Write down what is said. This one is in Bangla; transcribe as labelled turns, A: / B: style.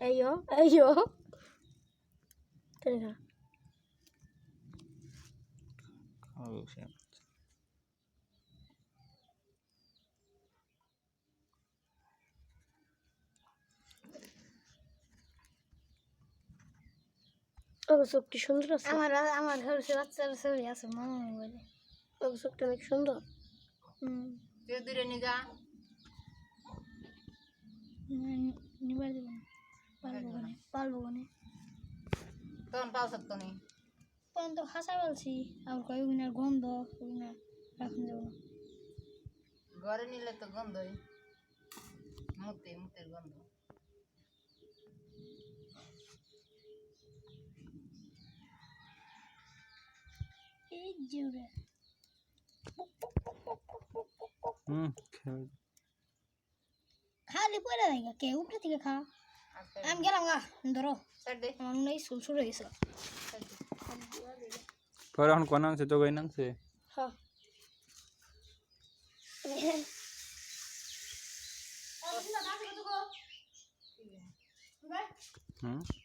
A: এই কেন চোখটি সুন্দর আছে
B: আমার ঘরে বাচ্চার ছবি আছে মামা বলে
A: চোখটা অনেক সুন্দর
C: দূরে নিগা
B: নিবার দেবেন পালবো কোনে
C: তখন পাও থাকতো নি
B: তখন তো খাসা বলছি আর কয় ওইনার গন্ধ ওইনার রাখুন যাবো না
C: ঘরে নিলে তো গন্ধই মুতের গন্ধ
B: এই জুড়ে খালি পড়ে দেখা কে উপরে থেকে খা আমি গেলাম গা ধরো আমার মনে হয় সুল হয়ে গেছে
D: পরে এখন কোন আনছে তো কই আনছে
A: হ্যাঁ